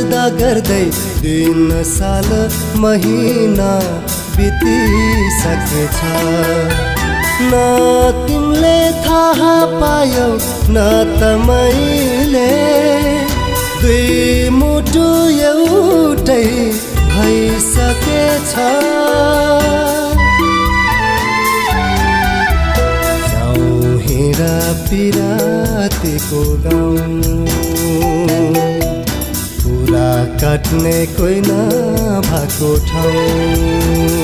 गर्दै दिन साल महिना बितिसकेछ न तिमीले थाहा पायौ न त मैले दुई मुटु एउटै भइसकेछ जाउँ हिँडा पिरातीको गाउँ कुरा काट्ने कोही नभएको ठाउँ